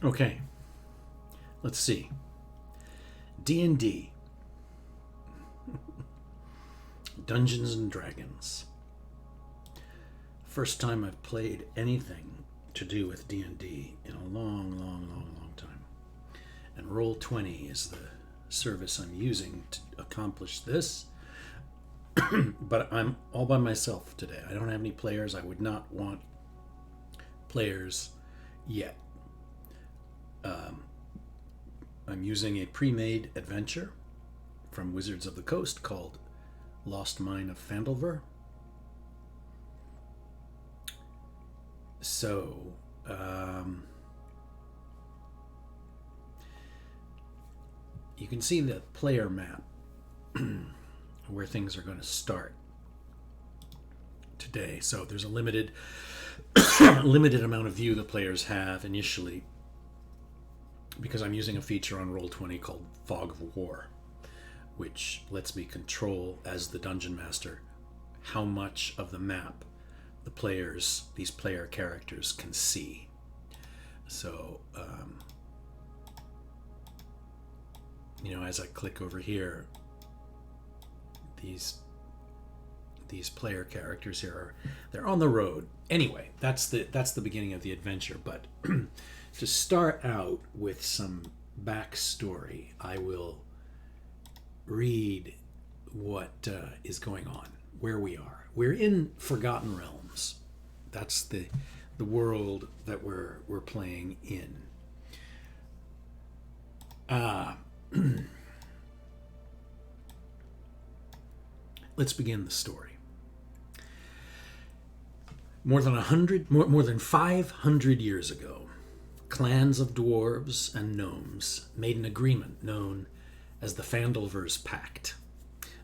Okay, let's see. D&D, Dungeons and Dragons. First time I've played anything to do with D&D in a long time. And Roll20 is the service I'm using to accomplish this. But I'm all by myself today. I don't have any players. I would not want players yet. I'm using a pre-made adventure from Wizards of the Coast called Lost Mine of Phandelver. So, you can see the player map where things are going to start today. So there's a limited amount of view the players have initially, because I'm using a feature on Roll20 called Fog of War, which lets me control, as the dungeon master, how much of the map these player characters can see. So, as I click over here, these player characters here they're on the road. Anyway, that's the beginning of the adventure. But to start out with some backstory, I will read what is going on, where we are. We're in Forgotten Realms. That's the world that we're playing in. Let's begin the story. More than 500 years ago, clans of dwarves and gnomes made an agreement known as the Phandelver's Pact,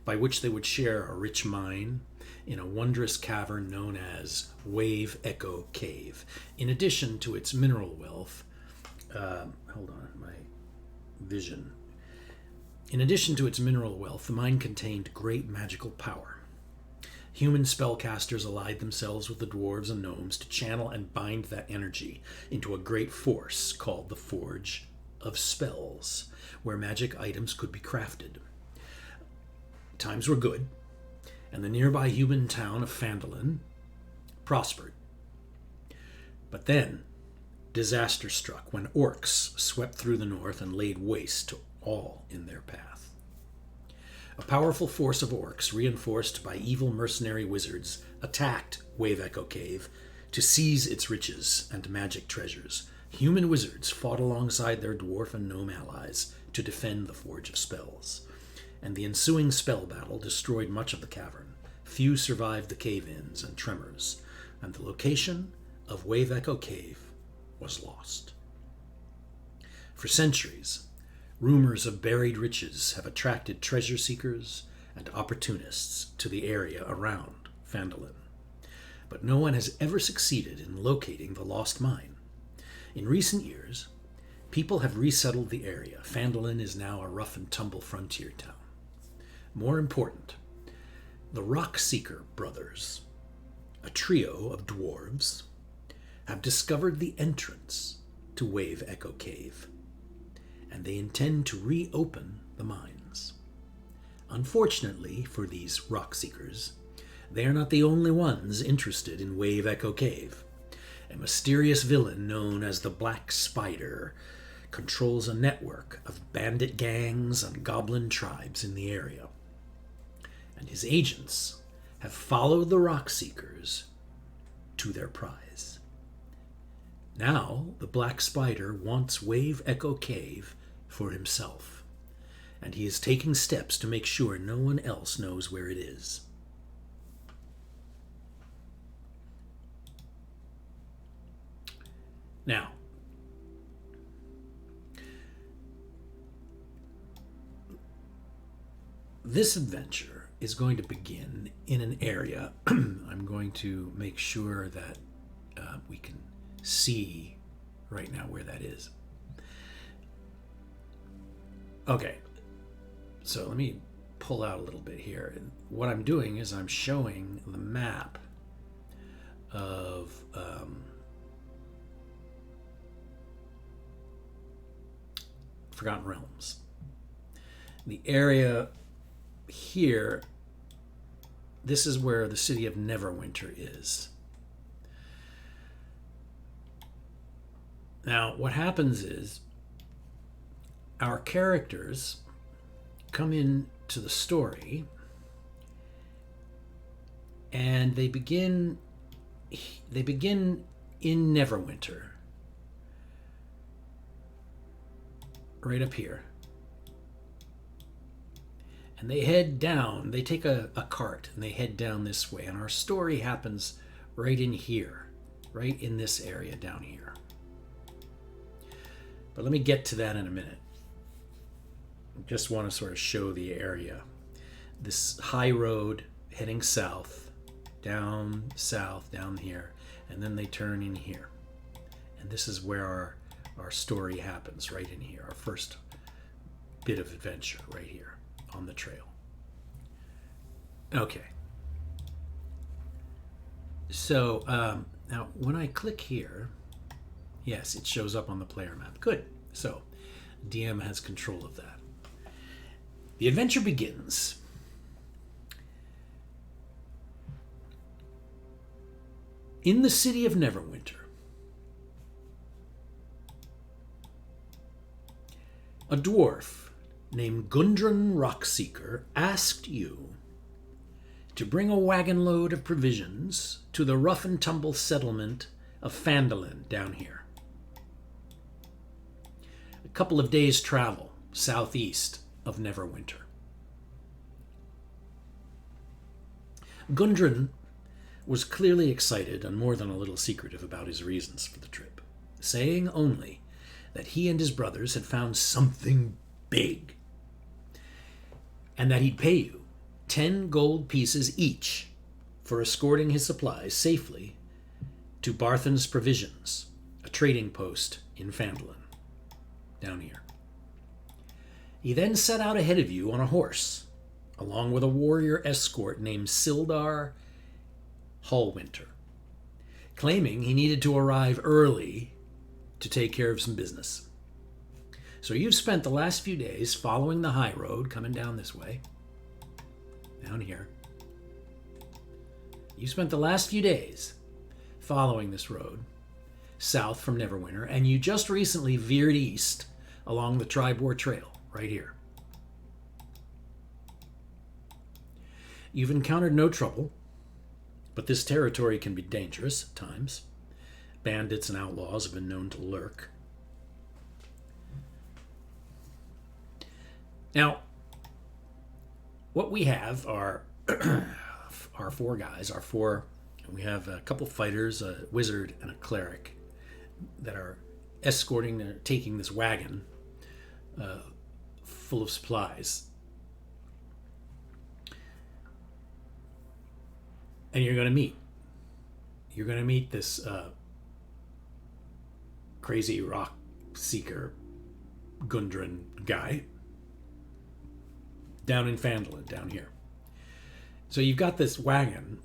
by which they would share a rich mine in a wondrous cavern known as Wave Echo Cave. In addition to its mineral wealth, hold on, my vision. In addition to its mineral wealth, the mine contained great magical power. Human spellcasters allied themselves with the dwarves and gnomes to channel and bind that energy into a great force called the Forge of Spells, where magic items could be crafted. Times were good, and the nearby human town of Phandalin prospered. But then, disaster struck when orcs swept through the north and laid waste to all in their path. A powerful force of orcs, reinforced by evil mercenary wizards, attacked Wave Echo Cave to seize its riches and magic treasures. Human wizards fought alongside their dwarf and gnome allies to defend the Forge of Spells, and the ensuing spell battle destroyed much of the cavern. Few survived the cave-ins and tremors, and the location of Wave Echo Cave was lost. For centuries, rumors of buried riches have attracted treasure seekers and opportunists to the area around Phandalin, but no one has ever succeeded in locating the lost mine. In recent years, people have resettled the area. Phandalin is now a rough-and-tumble frontier town. More important, the Rockseeker brothers, a trio of dwarves, have discovered the entrance to Wave Echo Cave, and they intend to reopen the mines. Unfortunately for these Rockseekers, they are not the only ones interested in Wave Echo Cave. A mysterious villain known as the Black Spider controls a network of bandit gangs and goblin tribes in the area, and his agents have followed the Rockseekers to their prize. Now, the Black Spider wants Wave Echo Cave for himself, and he is taking steps to make sure no one else knows where it is. Now, this adventure is going to begin in an area. I'm going to make sure that we can see right now where that is. Okay, so let me pull out a little bit here. What I'm doing is I'm showing the map of Forgotten Realms. The area here, this is where the city of Neverwinter is. Now, what happens is our characters come into the story and they begin in Neverwinter, right up here. And they head down, they take a cart and they head down this way. And our story happens right in here, right in this area down here. But let me get to that in a minute. I just want to sort of show the area. This high road heading south, down here, and then they turn in here. And this is where our story happens, right in here. Our first bit of adventure right here on the trail. Okay. So now when I click here, yes, it shows up on the player map. Good. So DM has control of that. The adventure begins. In the city of Neverwinter, a dwarf named Gundren Rockseeker asked you to bring a wagon load of provisions to the rough and tumble settlement of Phandalin down here. A couple of days' travel southeast of Neverwinter. Gundren was clearly excited and more than a little secretive about his reasons for the trip, saying only that he and his brothers had found something big, and that he'd pay you 10 gold pieces each for escorting his supplies safely to Barthen's Provisions, a trading post in Phandalin, down here. He then set out ahead of you on a horse, along with a warrior escort named Sildar Hallwinter, claiming he needed to arrive early to take care of some business. So you've spent the last few days following the high road, coming down this way, down here. You spent the last few days following this road south from Neverwinter, and you just recently veered east along the Tribor Trail, right here. You've encountered no trouble, but this territory can be dangerous at times. Bandits and outlaws have been known to lurk. Now, what we have are our four guys, we have a couple fighters, a wizard, and a cleric that are escorting, taking this wagon full of supplies. And you're going to meet this crazy rock seeker Gundren guy down in Phandalin, down here. So you've got this wagon.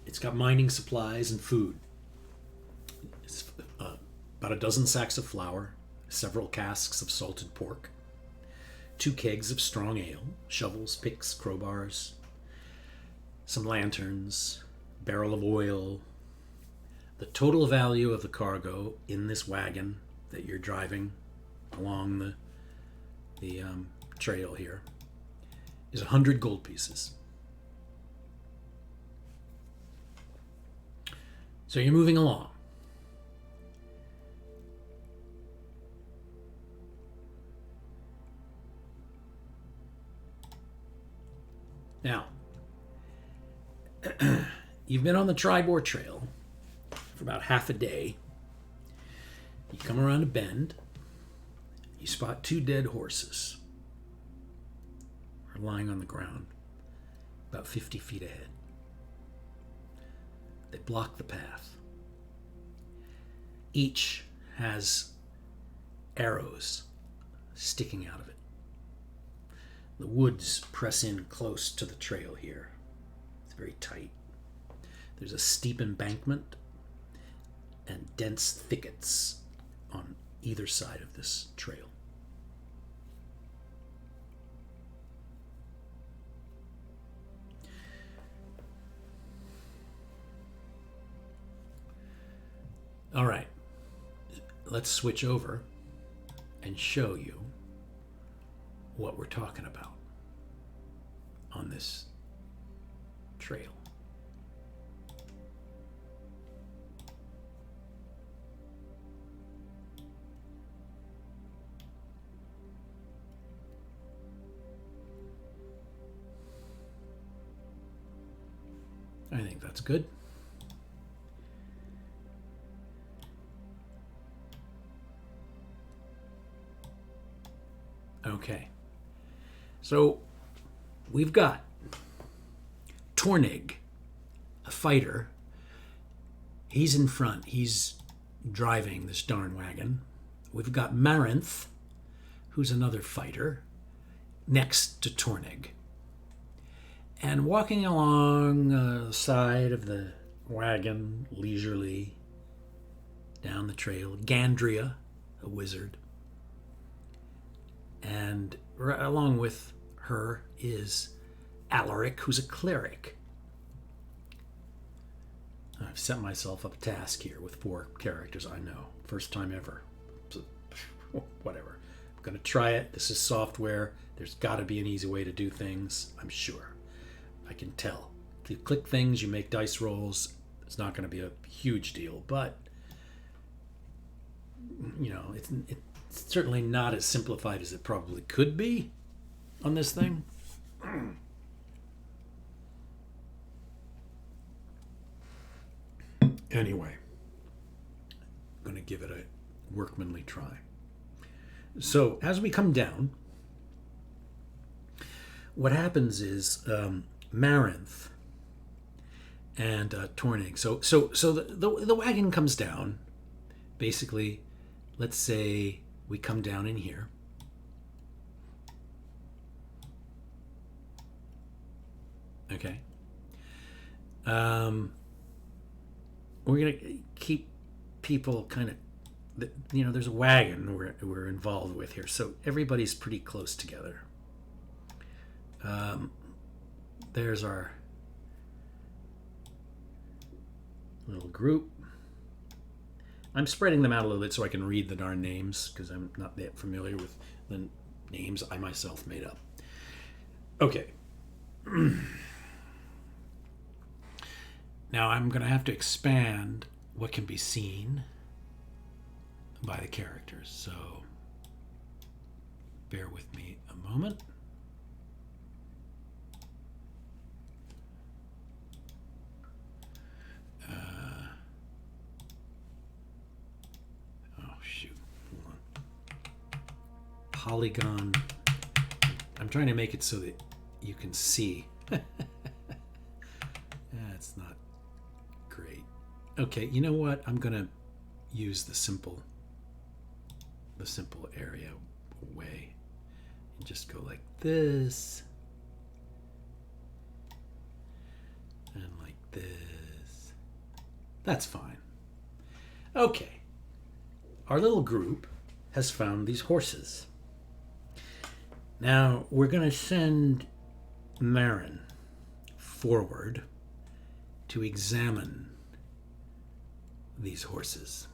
It's got mining supplies and food. It's about a dozen sacks of flour, several casks of salted pork, 2 kegs of strong ale, shovels, picks, crowbars, some lanterns, barrel of oil. The total value of the cargo in this wagon that you're driving along the trail here is 100 gold pieces. So you're moving along. Now, you've been on the Tribor Trail for about half a day. You come around a bend. You spot 2 dead horses lying on the ground about 50 feet ahead. They block the path. Each has arrows sticking out of it. The woods press in close to the trail here. It's very tight. There's a steep embankment and dense thickets on either side of this trail. All right, let's switch over and show you what we're talking about on this trail. I think that's good. Okay. So we've got Tornig, a fighter. He's in front. He's driving this darn wagon. We've got Marinth, who's another fighter, next to Tornig. And walking along the side of the wagon leisurely down the trail, Gandria, a wizard. And along with her is Alaric, who's a cleric. I've set myself up a task here with 4 characters. I know. First time ever. So, whatever. I'm going to try it. This is software. There's got to be an easy way to do things, I'm sure. I can tell. If you click things, you make dice rolls. It's not going to be a huge deal, but it's certainly not as simplified as it probably could be on this thing. Anyway, I'm going to give it a workmanly try. So as we come down, what happens is Marinth and Tornig. So the wagon comes down. Basically, let's say we come down in here. Okay. We're going to keep people kind of, there's a wagon we're involved with here. So everybody's pretty close together. There's our little group. I'm spreading them out a little bit so I can read the darn names because I'm not that familiar with the names I myself made up. Okay. Now I'm going to have to expand what can be seen by the characters. So bear with me a moment. Polygon. I'm trying to make it so that you can see. That's not great. Okay, you know what? I'm gonna use the simple area way and just go like this and like this. That's fine. Okay. Our little group has found these horses. Now, we're going to send Marin forward to examine these horses.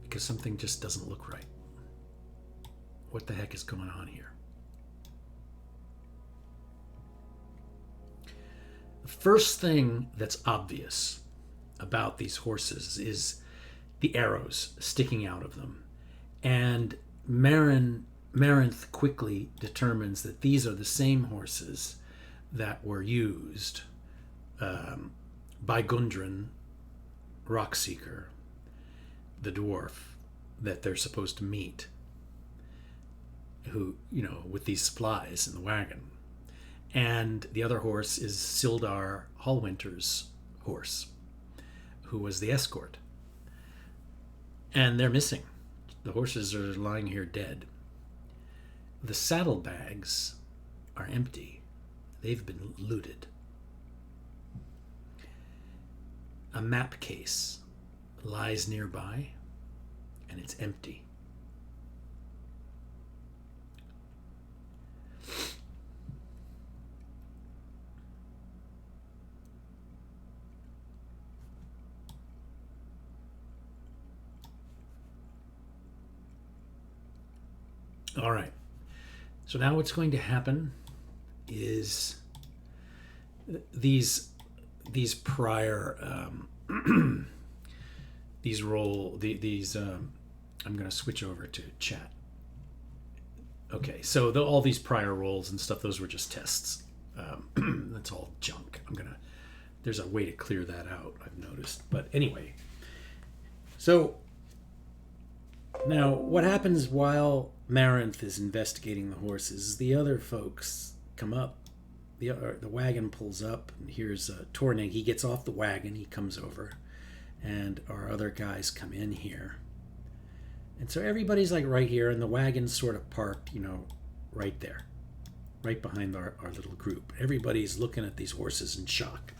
Because something just doesn't look right. What the heck is going on here? The first thing that's obvious about these horses is the arrows sticking out of them. And Marinth quickly determines that these are the same horses that were used by Gundren, Rockseeker, the dwarf that they're supposed to meet, who, with these supplies in the wagon. And the other horse is Sildar Hallwinter's horse, who was the escort. And they're missing. The horses are lying here dead. The saddlebags are empty. They've been looted. A map case lies nearby, and it's empty. All right. So now what's going to happen is these prior these I'm going to switch over to chat. Okay, so all these prior rolls and stuff, those were just tests. That's all junk. There's a way to clear that out, I've noticed. But anyway, so now what happens while Marinth is investigating the horses? The other folks come up. The wagon pulls up, and here's Tornig. He gets off the wagon. He comes over, and our other guys come in here. And so everybody's like right here, and the wagon's sort of parked, right there, right behind our little group. Everybody's looking at these horses in shock.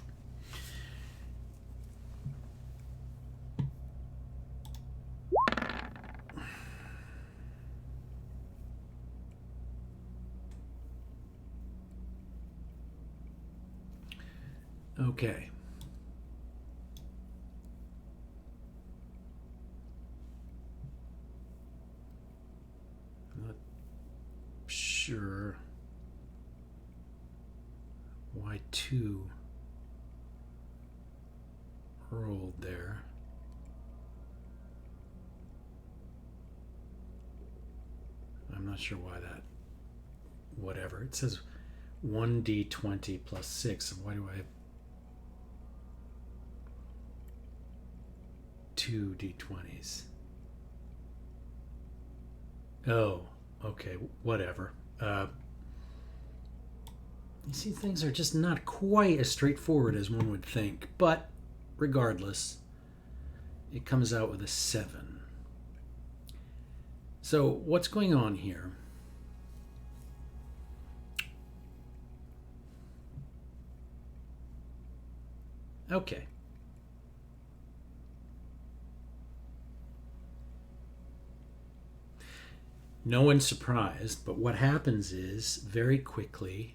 Okay. Not sure why 2 rolled there. I'm not sure why that. Whatever. It says 1d20 plus 6. And why do I have 2 d20s? Oh, okay, whatever. You see, things are just not quite as straightforward as one would think, but regardless, it comes out with a 7. So what's going on here? Okay. No one's surprised, but what happens is very quickly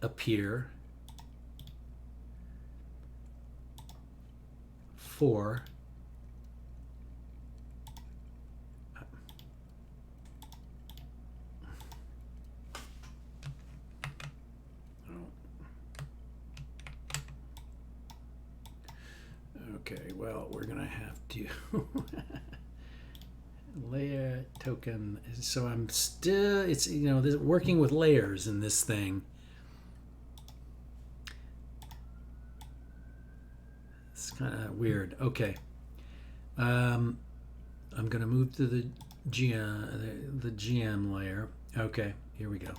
appear 4 Okay, well, we're gonna have to layer token. So I'm still, it's, this, working with layers in this thing. It's kind of weird. Okay, I'm gonna move to the GM layer. Okay, here we go.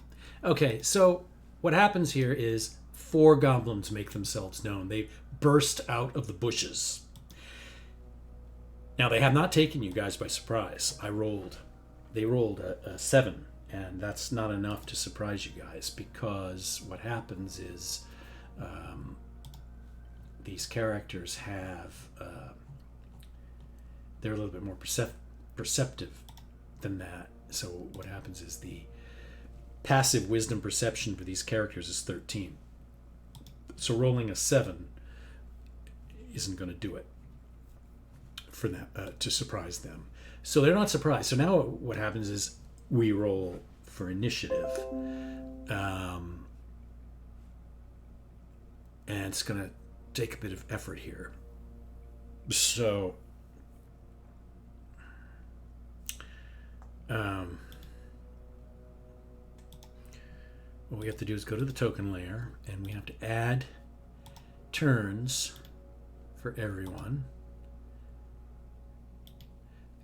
Okay, so what happens here is 4 goblins make themselves known. They burst out of the bushes. Now, they have not taken you guys by surprise. They rolled a 7, and that's not enough to surprise you guys, because what happens is these characters have, they're a little bit more perceptive than that. So what happens is the passive wisdom perception for these characters is 13. So rolling a 7 isn't going to do it for them to surprise them. So they're not surprised. So now what happens is we roll for initiative, and it's going to take a bit of effort here. So what we have to do is go to the token layer, and we have to add turns for everyone.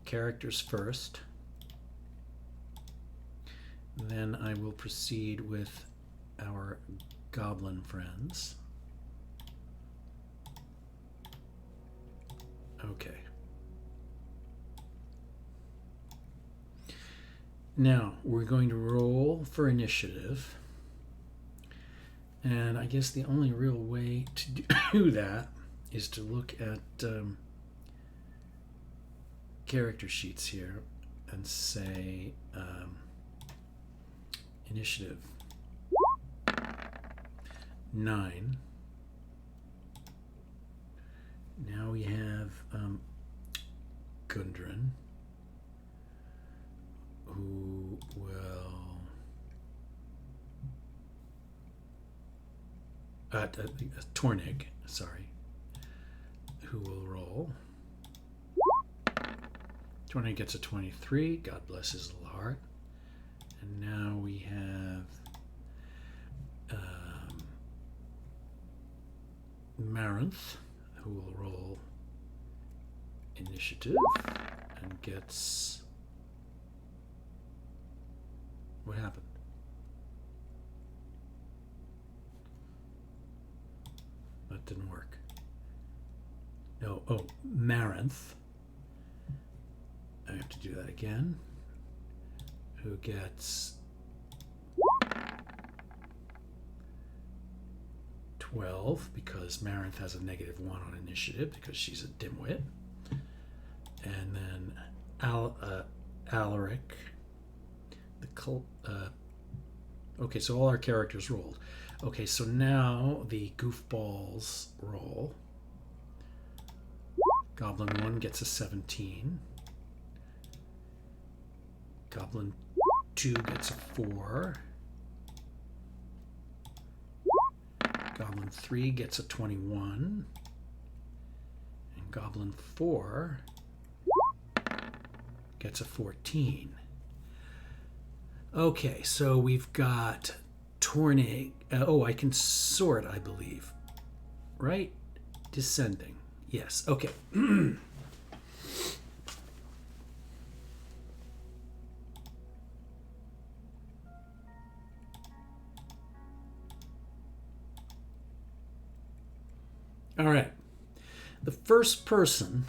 Characters first. Then I will proceed with our goblin friends. Okay. Now we're going to roll for initiative. And I guess the only real way to do that is to look at character sheets here and say initiative 9. Now we have Gundren, who will Tornig, sorry, who will roll. Tornig gets a 23. God bless his little heart. And now we have Marinth, who will roll initiative and gets... What happened? That didn't work. No, oh, Marinth. I have to do that again. Who gets 12 because Marinth has a -1 on initiative because she's a dimwit. And then Alaric the okay, so all our characters rolled. Okay, so now the goofballs roll. Goblin 1 gets a 17. Goblin 2 gets a 4. Goblin 3 gets a 21. And Goblin 4 gets a 14. Okay, so we've got Tornig. Oh, I can sort, I believe. Right? Descending. Yes, okay. All right. The first person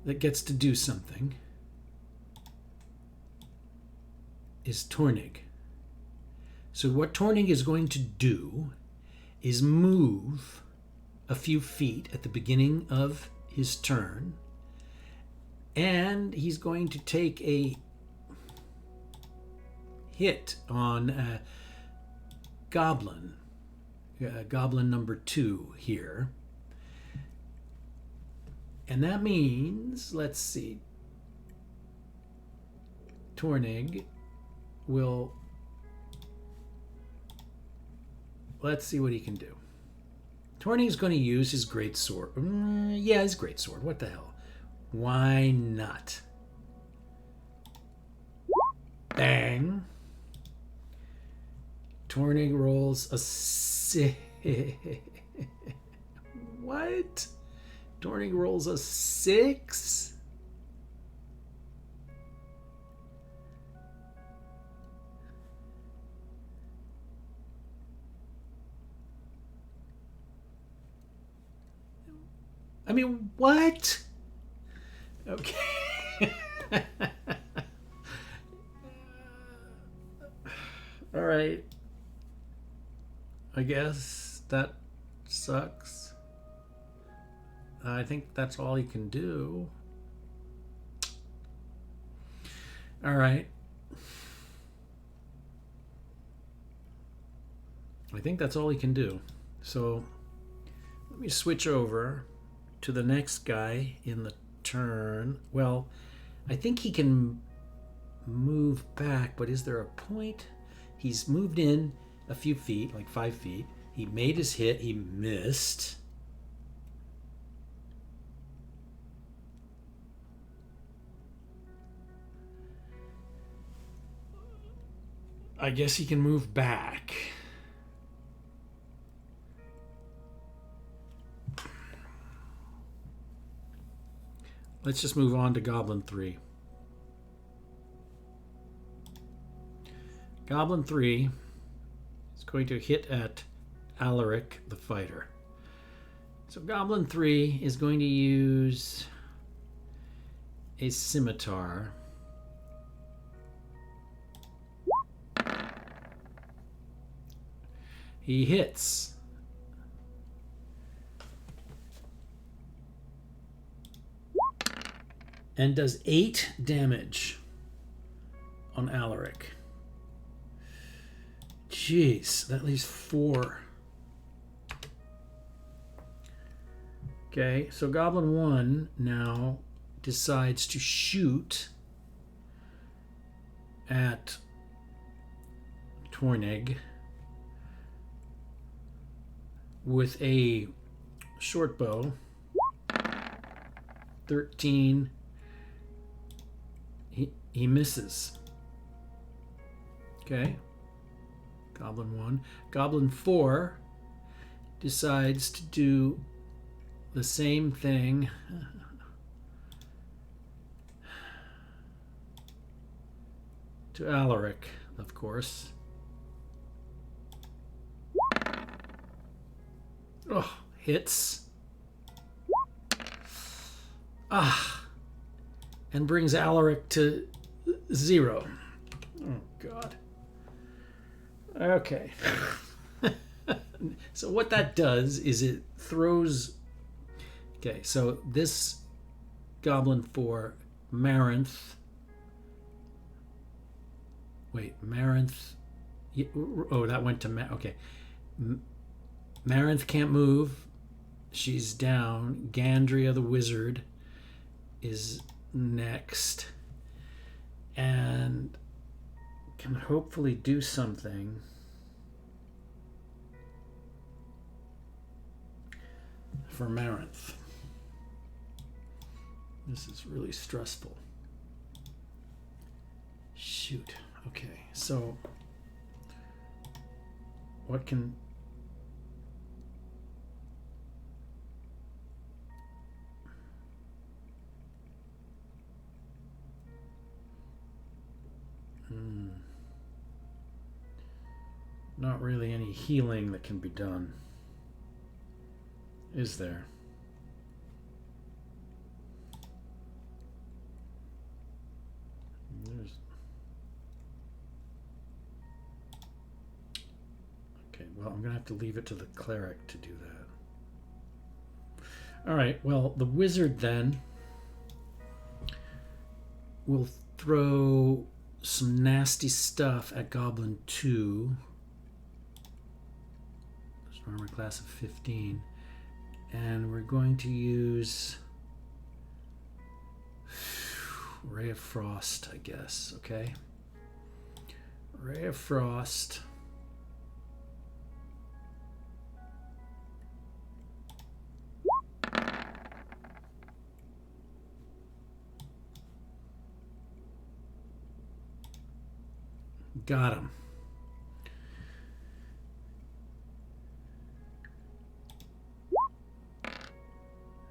that gets to do something is Tornig. So what Tornig is going to do is move a few feet at the beginning of his turn, and he's going to take a hit on a goblin. Goblin number 2 here. And that means, let's see, Tornig will, let's see what he can do. Tornig's going to use his great sword. Yeah, his great sword. What the hell? Why not? Bang. Tornig rolls a 6. What? Tornig rolls a 6? I mean, what? Okay. All right. I guess that sucks. I think that's all he can do. All right. I think that's all he can do. So let me switch over to the next guy in the turn. Well, I think he can move back, but is there a point? He's moved in a few feet, like 5 feet. He made his hit. He missed. I guess he can move back. Let's just move on to Goblin 3. Goblin 3 is going to hit at Alaric the fighter. So Goblin 3 is going to use a scimitar. He hits. And does 8 damage on Alaric. Jeez, that leaves 4. Okay, so Goblin 1 now decides to shoot at Tornig with a short bow. 13. He misses. Okay. Goblin 1. Goblin 4 decides to do the same thing. To Alaric, of course. Oh, hits. And brings Alaric to 0. Oh, God. Okay. So what that does is it throws... Okay, so this Goblin 4, Marinth... Wait, Marinth... Oh, that went to... Okay. Marinth can't move. She's down. Gandria the Wizard is next. And can hopefully do something. For Marinth. This is really stressful. Shoot. Okay, so what can... Not really any healing that can be done, is there? Okay, well, I'm going to have to leave it to the cleric to do that. All right, well, the wizard then will throw some nasty stuff at Goblin 2. Armor class of 15. And we're going to use Ray of Frost, I guess, okay? Ray of Frost. Got him.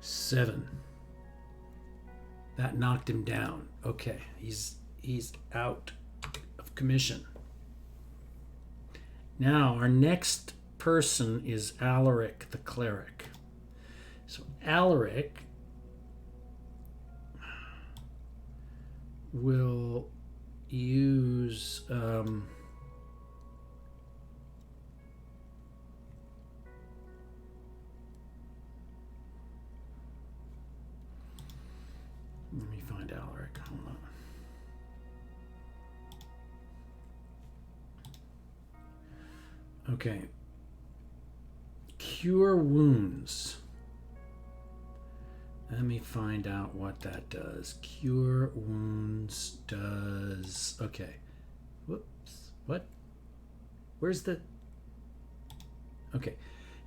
Seven. That knocked him down. Okay, he's out of commission. Now our next person is Alaric the Cleric. So Alaric will use let me find Alaric. Hold on. Okay. Cure wounds. Let me find out what that does. Cure wounds does... Okay. Whoops. What? Where's the... Okay.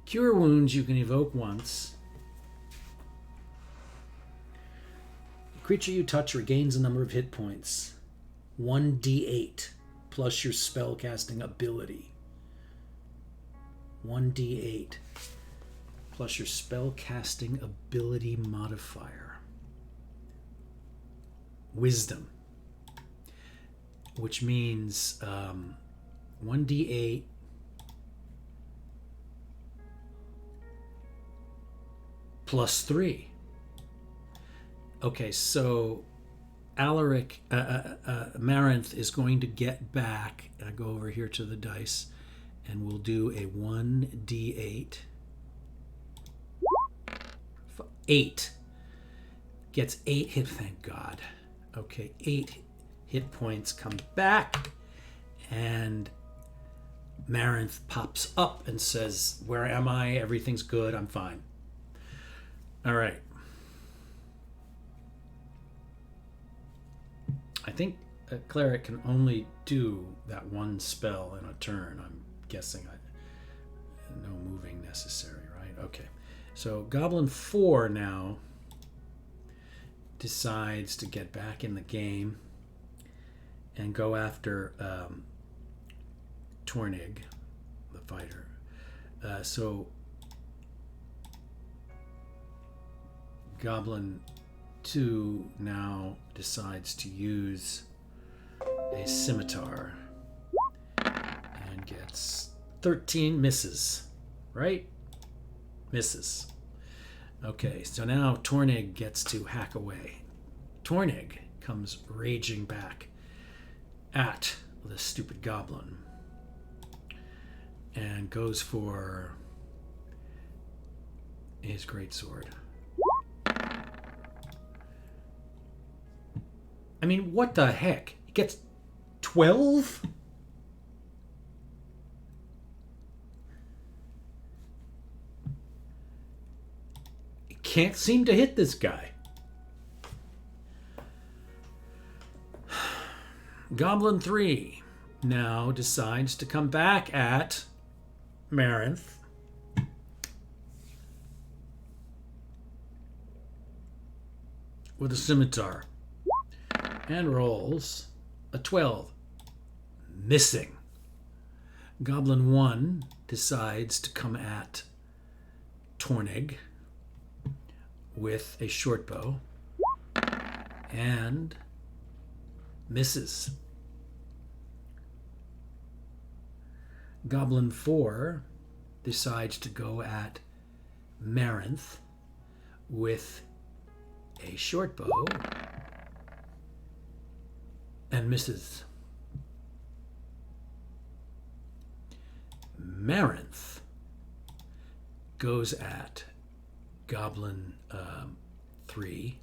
Cure wounds you can evoke once. The creature you touch regains a number of hit points. 1d8 plus your spellcasting ability. 1d8 plus your spellcasting ability modifier. Wisdom, which means 1d8 plus 3. Okay, so Alaric, Marinth is going to get back. I go over here to the dice, and we'll do a 1d8. 8. Gets 8 hit, thank God. Okay, 8 hit points come back, and Marinth pops up and says, "Where am I? Everything's good, I'm fine." All right. I think a cleric can only do that one spell in a turn. I'm guessing no moving necessary, right? Okay. So Goblin 4 now decides to get back in the game and go after Tornig, the fighter. So Goblin 2 now decides to use a scimitar and gets 13, misses, right? Misses. Okay, so now Tornig gets to hack away. Tornig comes raging back at the stupid goblin and goes for his greatsword. I mean, what the heck? He gets 12? He can't seem to hit this guy. Goblin 3 now decides to come back at Marinth. With a scimitar. And rolls a 12. Missing. Goblin 1 decides to come at Tornig with a short bow and misses. Goblin 4 decides to go at Marinth with a short bow and misses. Marinth goes at Goblin 3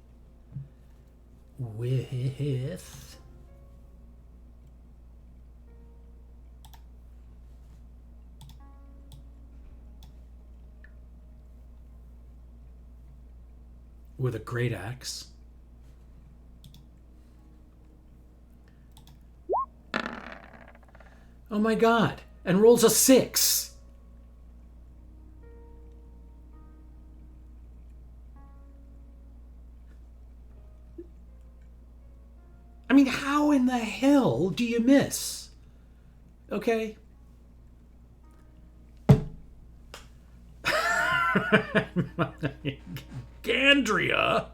with a great axe. Oh my god, and rolls a 6. I mean, how in the hell do you miss? Okay. Gandria.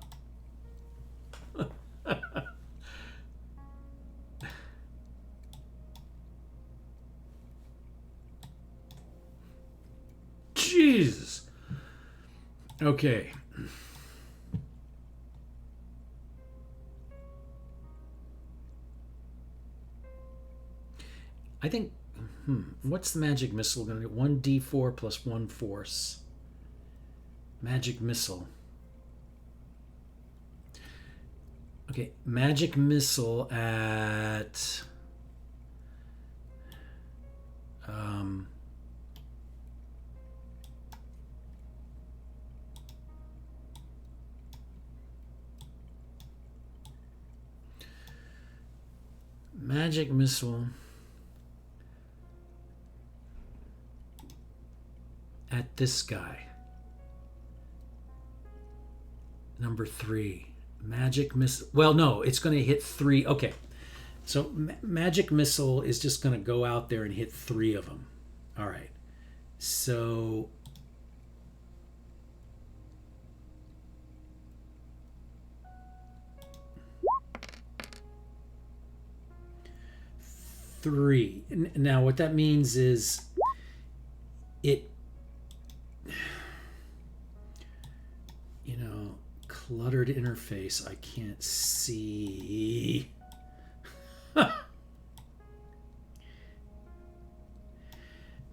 Jesus. Okay. I think, what's the magic missile going to do? 1d4 plus 1 force. Magic missile. Okay, magic missile at... magic missile at this guy. Number 3. Magic missile. Well, no, it's going to hit 3. Okay. So magic missile is just going to go out there and hit 3 of them. All right. So three. Now what that means is it, you know, cluttered interface. I can't see.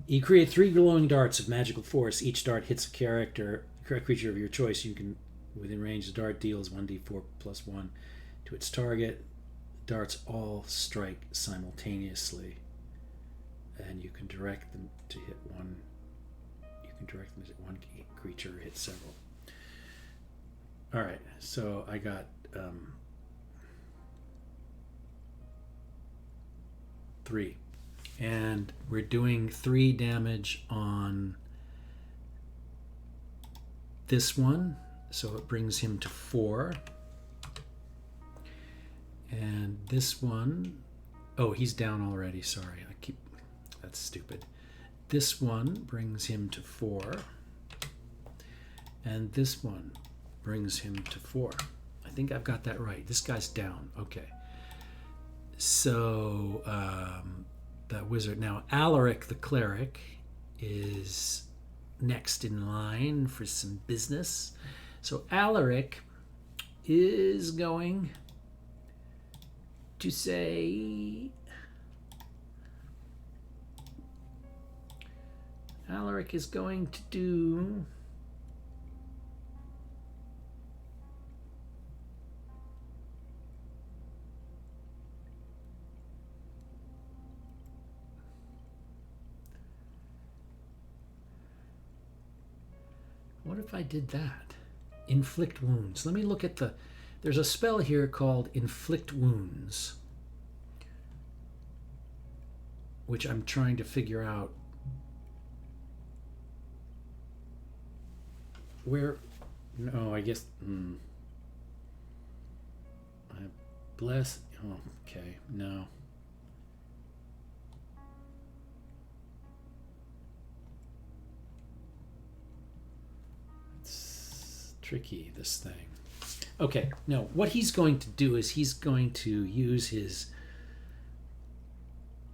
You create 3 glowing darts of magical force. Each dart hits a creature of your choice. You can, within range, the dart deals 1d4 plus 1 to its target. Darts all strike simultaneously, and you can direct them to hit one. You can direct them to hit one creature or hit several. All right, so I got 3. And we're doing 3 damage on this one, so it brings him to 4. And this one, oh, he's down already. Sorry, that's stupid. This one brings him to 4. And this one brings him to 4. I think I've got that right. This guy's down. Okay. So that wizard. Now, Alaric the Cleric is next in line for some business. So Alaric is going to say... Alaric is going to do... What if I did that? Inflict wounds. Let me look at the... There's a spell here called Inflict Wounds, which I'm trying to figure out where... No, I guess... Bless... Oh, okay, no. It's tricky, this thing. Okay, no, what he's going to do is he's going to use his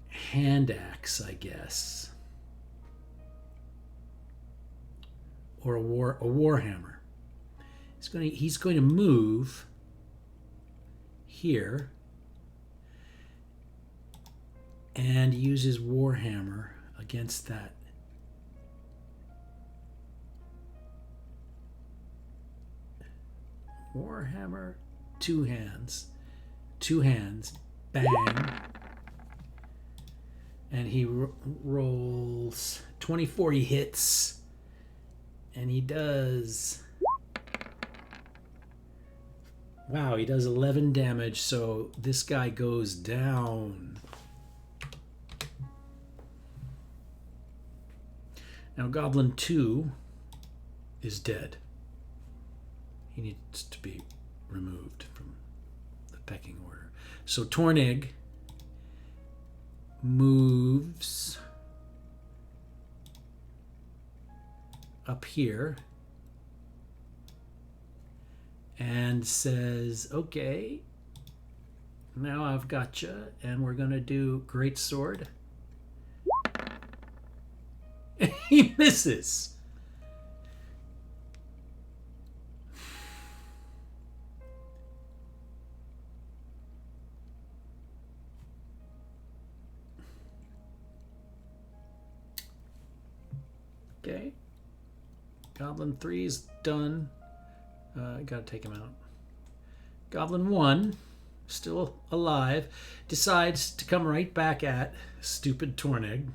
hand axe, I guess, or a warhammer. He's going to move here and use his warhammer against that. Warhammer, 2 hands, bang, and he rolls 24. He hits, and he does, wow, he does 11 damage. So this guy goes down. Now Goblin 2 is dead. He needs to be removed from the pecking order. So Tornig moves up here and says, okay, now I've got you, and we're going to do Great Sword. He misses. Okay. Goblin 3 is done. I gotta take him out. Goblin 1, still alive, decides to come right back at stupid Tornig.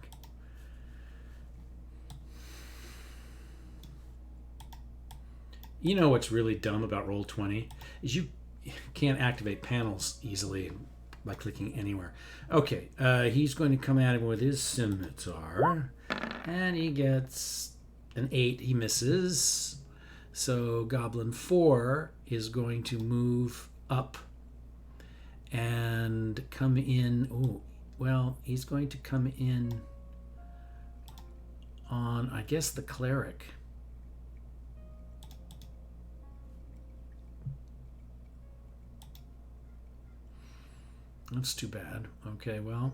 You know what's really dumb about Roll20 is you can't activate panels easily by clicking anywhere. Okay, he's going to come at him with his scimitar, and he gets an 8. He misses. So Goblin 4 is going to move up and come in. Oh, well, he's going to come in on, I guess, the Cleric. That's too bad. Okay, well,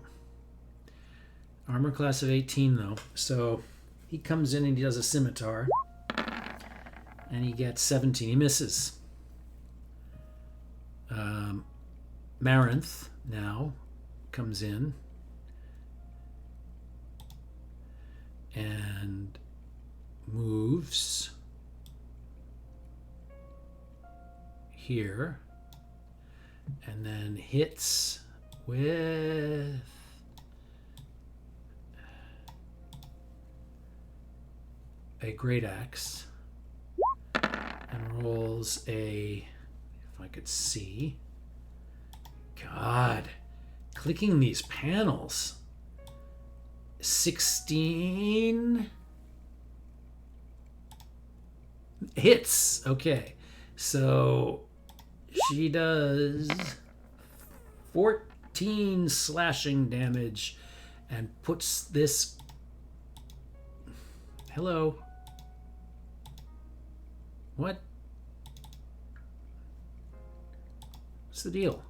armor class of 18 though. So he comes in and he does a scimitar, and he gets 17. He misses. Marinth now comes in and moves here and then hits with a great axe and rolls a, if I could see. God, clicking these panels. 16 hits. Okay, so she does 14 slashing damage and puts this. Hello. What? What's the deal?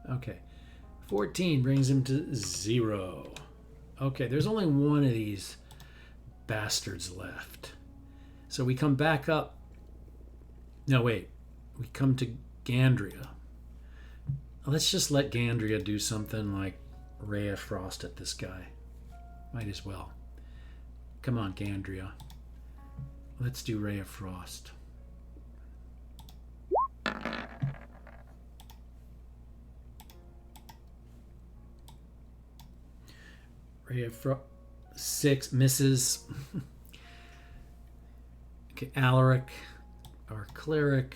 Okay. 14 brings him to 0. Okay, there's only one of these bastards left. So we come back up. No, wait. We come to Gandria. Let's just let Gandria do something like Ray of Frost at this guy. Might as well. Come on, Gandria. Let's do Ray of Frost. Ray of Frost. 6 misses. Okay, Alaric, our cleric.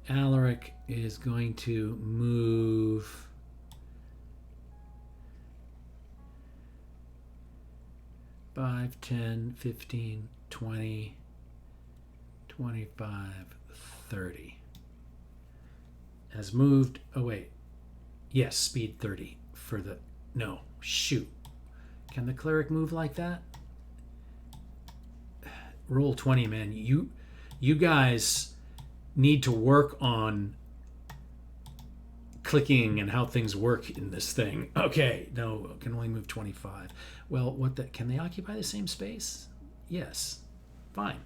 Alaric is going to move 5, 10, 15, 20, 25, 30. Has moved. Oh, wait. Yes, speed 30 for the. No, shoot. Can the cleric move like that? Roll20, man. You guys need to work on clicking and how things work in this thing. Okay, no, can only move 25. Well, can they occupy the same space? Yes, fine.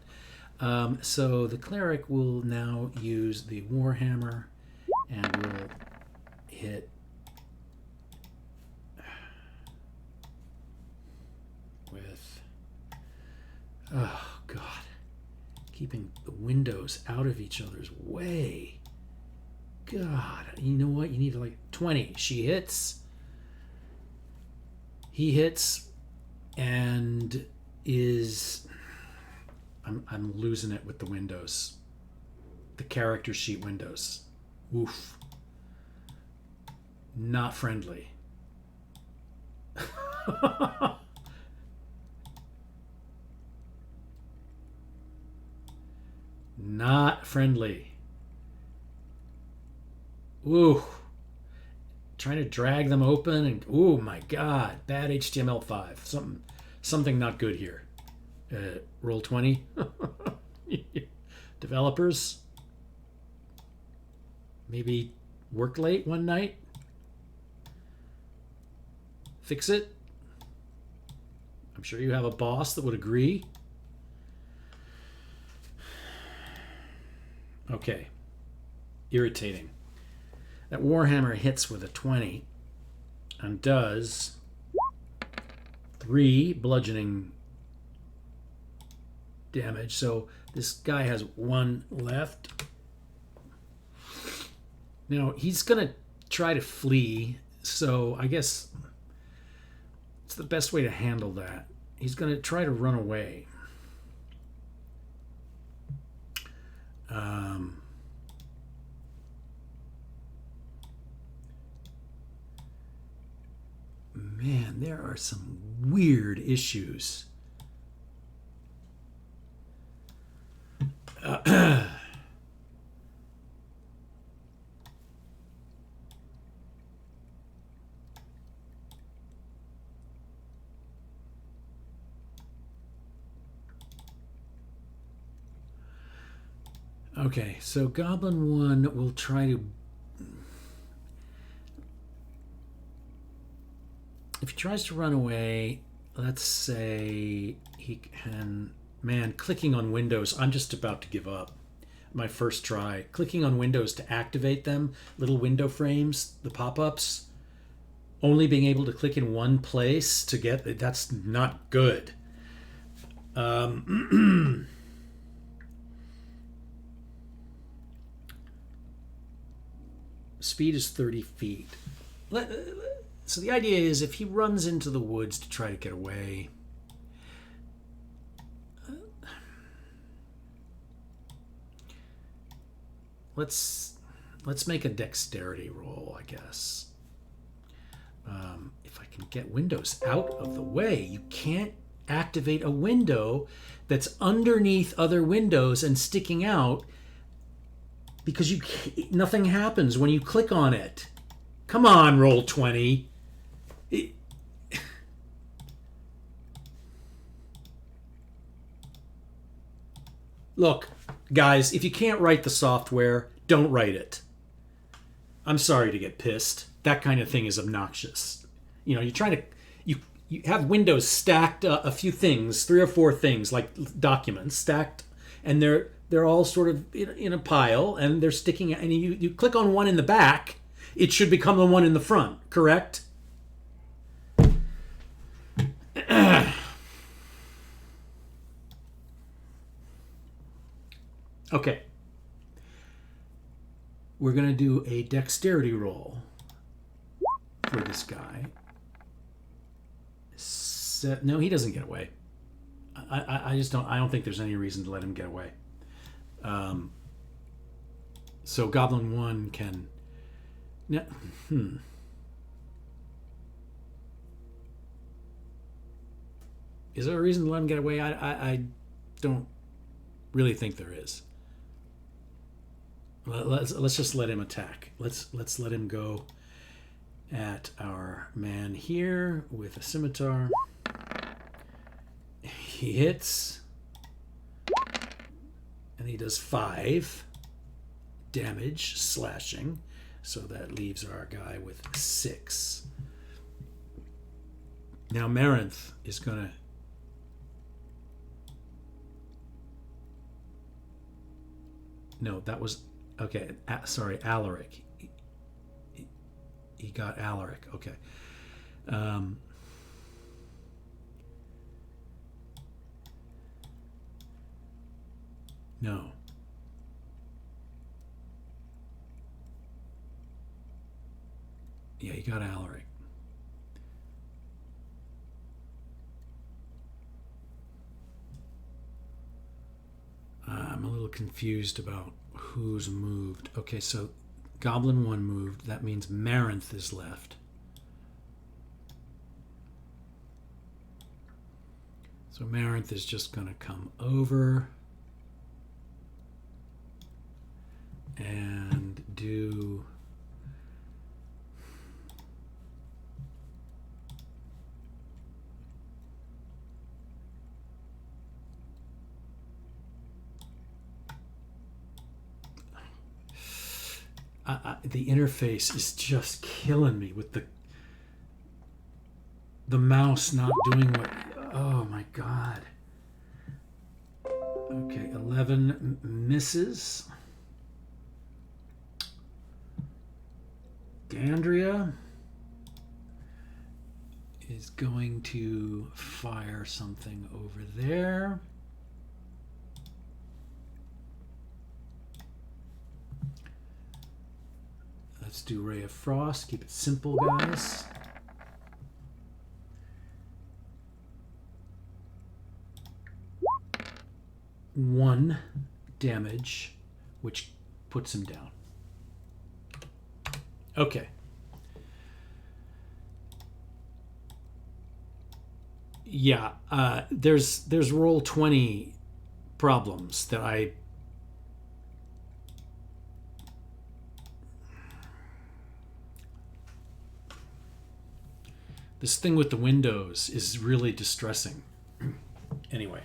So the cleric will now use the Warhammer and will hit with, oh God, keeping the windows out of each other's way. God, you know what? You need to 20. She hits. He hits and is... I'm losing it with the windows. The character sheet windows. Oof. Not friendly. Not friendly. Ooh. Trying to drag them open and oh my God, bad HTML5. Something not good here. Roll20. Developers. Maybe work late one night. Fix it. I'm sure you have a boss that would agree. Okay. Irritating. That Warhammer hits with a 20 and does 3 bludgeoning damage. So this guy has 1 left. Now he's going to try to flee. So I guess it's the best way to handle that. He's going to try to run away. Man, there are some weird issues. Okay, so Goblin 1 will try to... If he tries to run away, let's say he can... Man, clicking on windows, I'm just about to give up. My first try. Clicking on windows to activate them, little window frames, the pop-ups, only being able to click in one place to get... That's not good. Speed is 30 feet. So the idea is if he runs into the woods to try to get away, let's make a dexterity roll, I guess. If I can get windows out of the way, you can't activate a window that's underneath other windows and sticking out because nothing happens when you click on it. Come on, Roll20. Look, guys, if you can't write the software, don't write it. I'm sorry to get pissed. That kind of thing is obnoxious. You know, you're trying to you have windows stacked, a few things, 3 or 4 things like documents stacked, and they're all sort of in a pile, and they're sticking. And you click on one in the back, it should become the one in the front. Correct? Okay. We're going to do a dexterity roll for this guy. No, he doesn't get away. I just don't. I don't think there's any reason to let him get away. So Goblin 1 can. No, Is there a reason to let him get away? I don't really think there is. Let's just let him attack. Let's let him go at our man here with a scimitar. He hits, and he does 5 damage slashing, so that leaves our guy with 6. Now Marinth is gonna. No, that was okay. Sorry, Alaric. He got Alaric. Okay. No. Yeah, he got Alaric. I'm a little confused about who's moved. Okay, so Goblin 1 moved. That means Marinth is left. So Marinth is just going to come over and do the interface is just killing me with the mouse not doing what. Oh my god. Okay, 11 misses. Gandria is going to fire something over there. Let's do Ray of Frost. Keep it simple, guys. One damage, which puts him down. Okay. Yeah, there's Roll20 problems that I. This thing with the windows is really distressing. Anyway.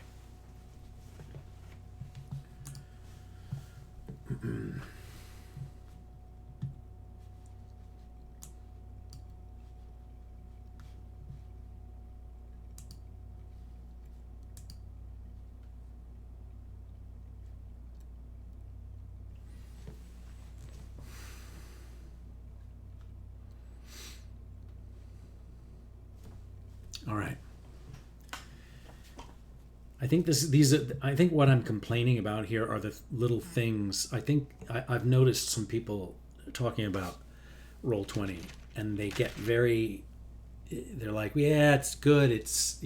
All right. I think what I'm complaining about here are the little things. I think I've noticed some people talking about Roll20, and they get very. They're like, yeah, it's good. It's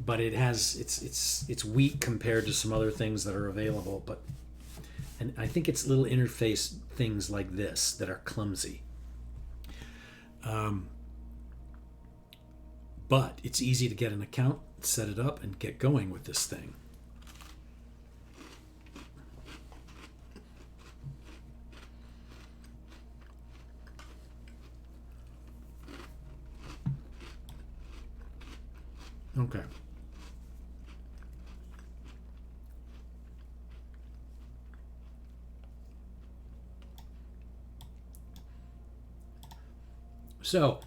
but it has it's weak compared to some other things that are available. And I think it's little interface things like this that are clumsy. But it's easy to get an account, set it up, and get going with this thing. Okay. So,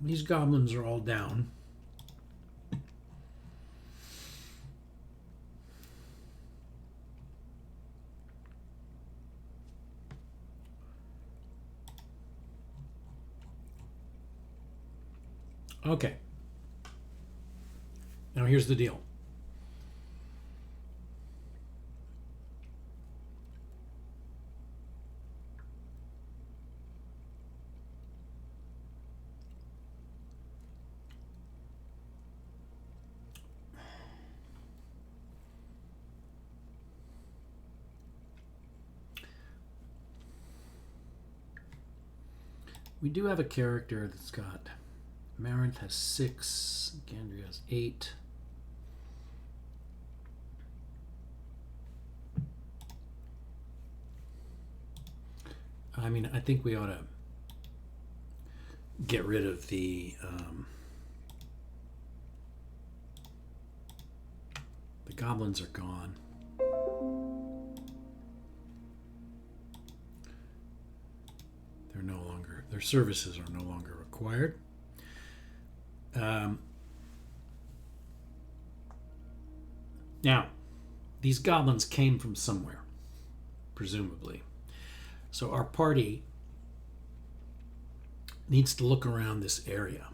these goblins are all down. Okay. Now here's the deal. We do have a character that's got Marinth has 6, Gandria has 8. I mean, I think we ought to get rid of the goblins are gone. They're no longer, their services are no longer required. Now, these goblins came from somewhere, presumably. So our party needs to look around this area.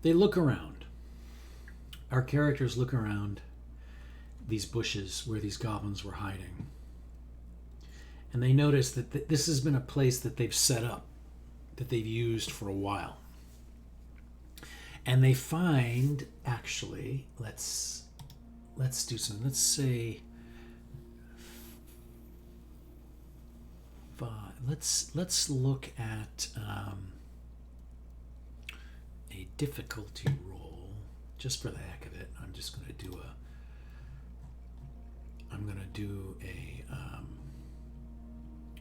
They look around. Our characters look around these bushes where these goblins were hiding. And they notice that this has been a place that they've set up, that they've used for a while. And they find, actually, let's do something. Let's say let's look at a difficulty roll, just for the heck of it. I'm just going to do a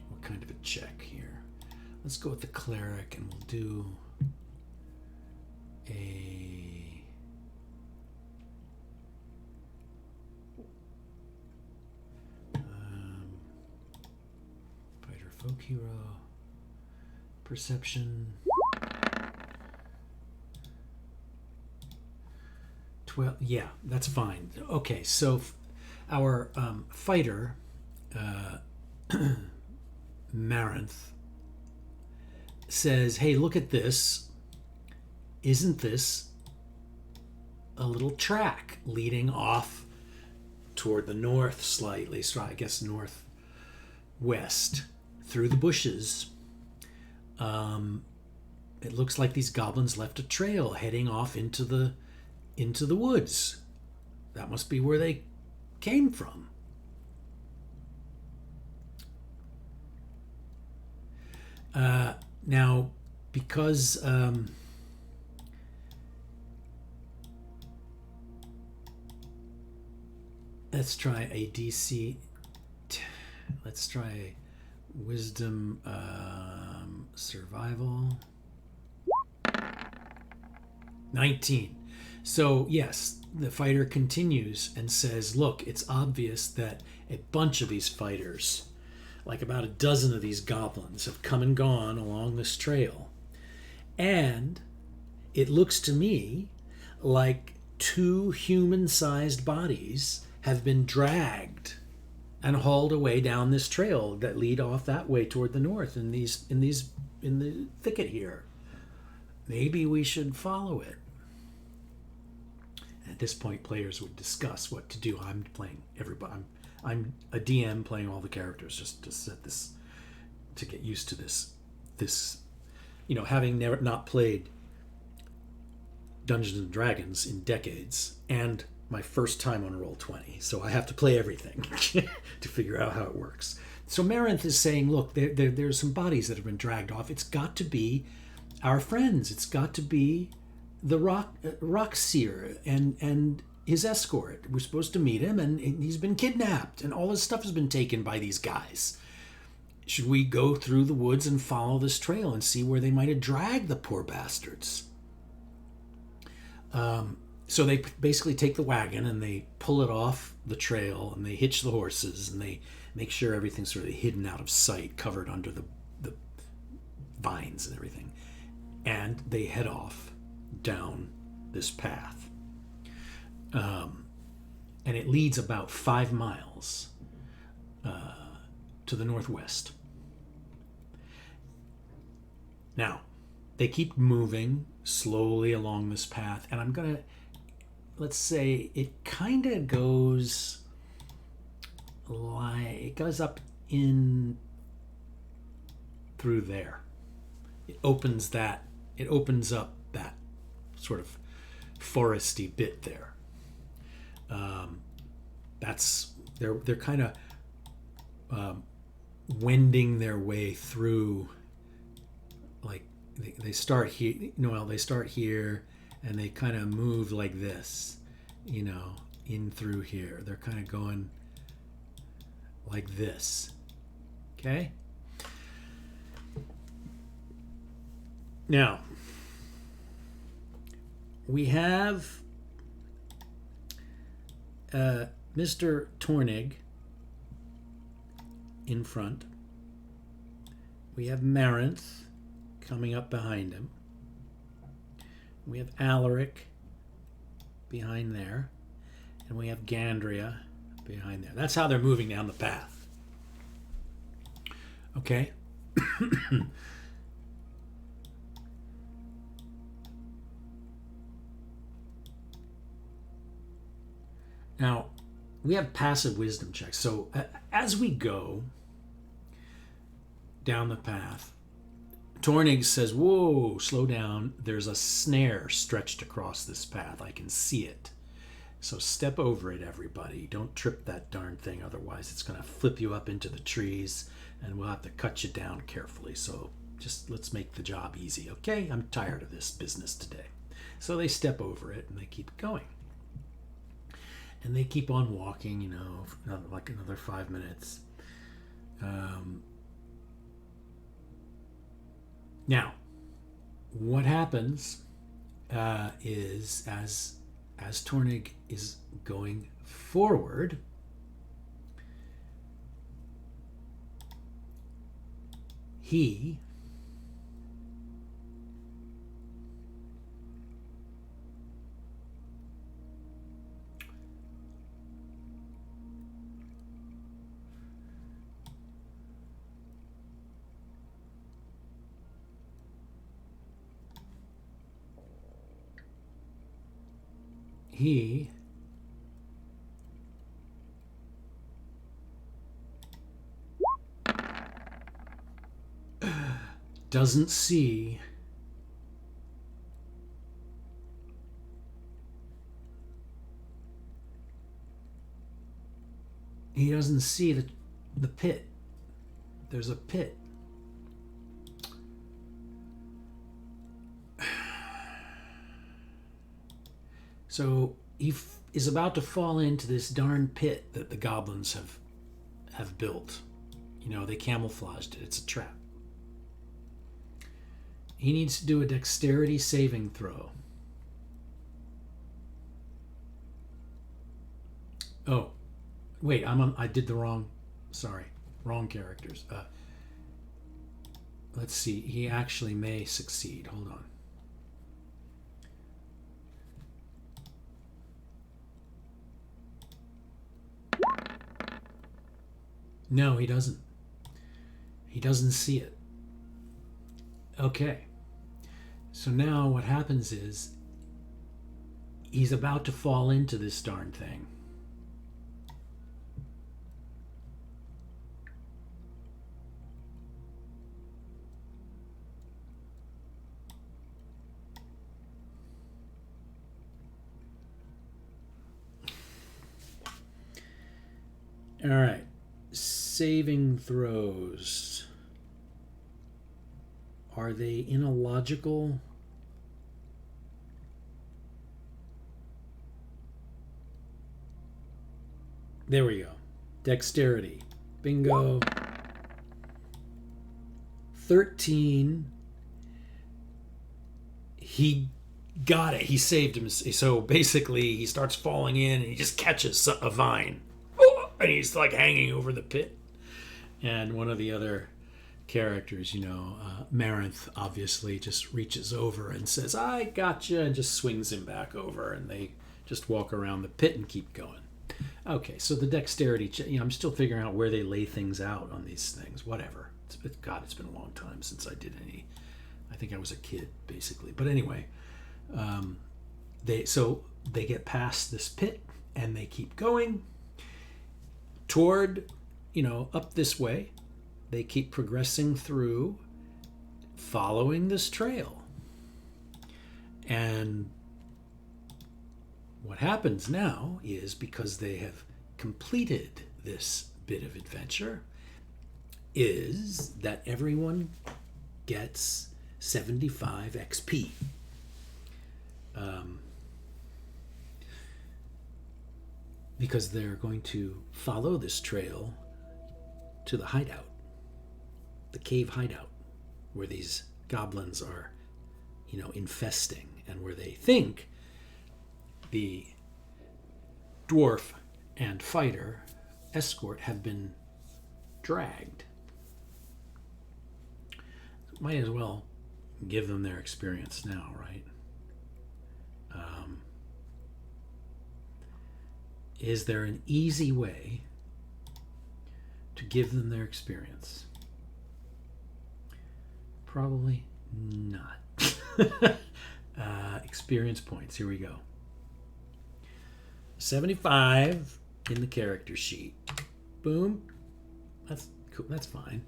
what kind of a check here? Let's go with the cleric, and we'll do a fighter folk hero perception. 12. Yeah, that's fine. Okay, so our fighter, Marinth, says, hey, look at this. Isn't this a little track leading off toward the north slightly, so I guess northwest, through the bushes? It looks like these goblins left a trail heading off into the woods. That must be where they came from. Now, because let's try a DC. Let's try wisdom survival. 19. So yes, the fighter continues and says, look, it's obvious that a bunch of these fighters, like about a dozen of these goblins, have come and gone along this trail. And it looks to me like 2 human-sized bodies have been dragged and hauled away down this trail that lead off that way toward the north in the thicket here. Maybe we should follow it. At this point, players would discuss what to do. I'm playing everybody. I'm a DM playing all the characters just to set this, to get used to this, having not played Dungeons and Dragons in decades, and my first time on Roll20, so I have to play everything to figure out how it works. So Marinth is saying, look, there's some bodies that have been dragged off. It's got to be our friends. It's got to be the rock seer and his escort. We're supposed to meet him, and he's been kidnapped, and all his stuff has been taken by these guys. Should we go through the woods and follow this trail and see where they might have dragged the poor bastards? So they basically take the wagon and they pull it off the trail, and they hitch the horses, and they make sure everything's sort of hidden out of sight, covered under the vines and everything. And they head off down this path. And it leads about 5 miles to the northwest. Now, they keep moving slowly along this path, and I'm going to, let's say it kind of goes like, it goes up in through there. It opens up that sort of foresty bit there. They're kind of wending their way through, like they start here. They start here and they kind of move like this, in through here. They're kind of going like this. Okay. Now, we have Mr. Tornig in front. We have Marinth coming up behind him. We have Alaric behind there. And we have Gandria behind there. That's how they're moving down the path. Okay? Now, we have passive wisdom checks. So as we go down the path, Tornig says, whoa, slow down. There's a snare stretched across this path. I can see it. So step over it, everybody. Don't trip that darn thing. Otherwise, it's going to flip you up into the trees, and we'll have to cut you down carefully. So just let's make the job easy, okay? I'm tired of this business today. So they step over it, and they keep going. And they keep on walking, like another 5 minutes. Now, what happens is as Tornig is going forward, he doesn't see the pit. There's a pit. So he is about to fall into this darn pit that the goblins have built. They camouflaged it. It's a trap. He needs to do a dexterity saving throw. Oh, wait, I did the wrong. Sorry, wrong characters. Let's see. He actually may succeed. Hold on. No, he doesn't. He doesn't see it. Okay. So now what happens is he's about to fall into this darn thing. All right. Saving throws. Are they illogical? There we go. Dexterity. Bingo. 13. He got it. He saved him. So basically, he starts falling in and he just catches a vine. And he's like hanging over the pit. And one of the other characters, Marinth, obviously just reaches over and says, "I gotcha," and just swings him back over. And they just walk around the pit and keep going. Okay, so the dexterity, I'm still figuring out where they lay things out on these things. Whatever. God, it's been a long time since I did any. I think I was a kid, basically. But anyway, they get past this pit and they keep going toward, up this way. They keep progressing through, following this trail. And what happens now is, because they have completed this bit of adventure, is that everyone gets 75 XP. Because they're going to follow this trail to the hideout, the cave hideout, where these goblins are, infesting, and where they think the dwarf and fighter escort have been dragged. Might as well give them their experience now, right? Is there an easy way to give them their experience? Probably not. Experience points. Here we go. 75 in the character sheet. Boom. That's cool. That's fine.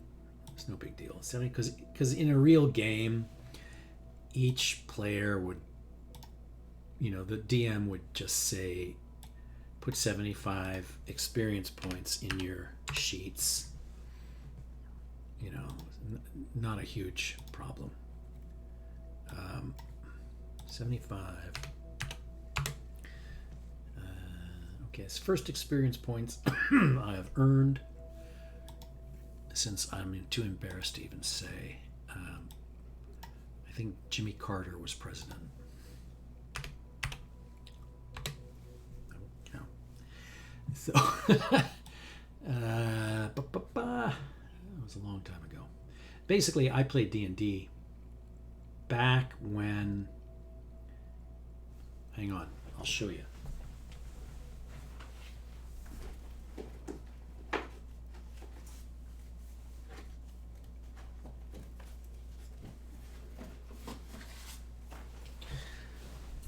It's no big deal. 70, because in a real game, each player would, the DM would just say, put 75 experience points in your sheets. Not a huge problem. 75. Okay, it's first experience points I have earned, since I'm too embarrassed to even say. I think Jimmy Carter was president. So, that was a long time ago. Basically, I played D&D back when... Hang on, I'll show you.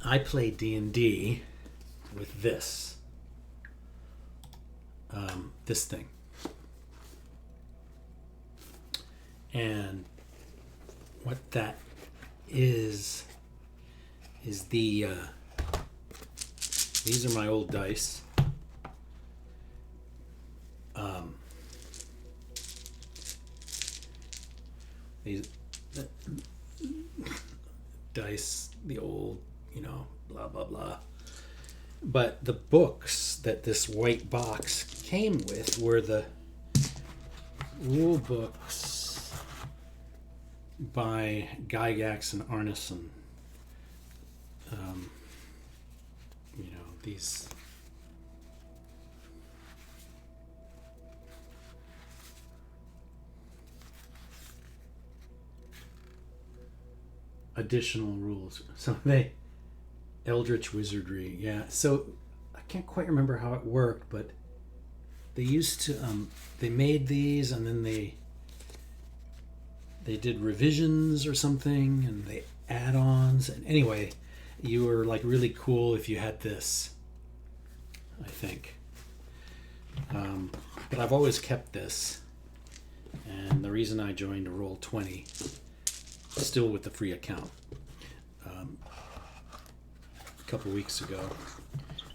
I played D&D with this. This thing. And what that is the these are my old dice. These dice, the old, blah blah blah. But the books that this white box came with were the rule books by Gygax and Arneson. These additional rules. So they Eldritch Wizardry, yeah. So I can't quite remember how it worked, but they used to they made these and then they did revisions or something and they add-ons, and anyway, you were like really cool if you had this, I think. But I've always kept this, and the reason I joined Roll20, still with the free account, a couple weeks ago,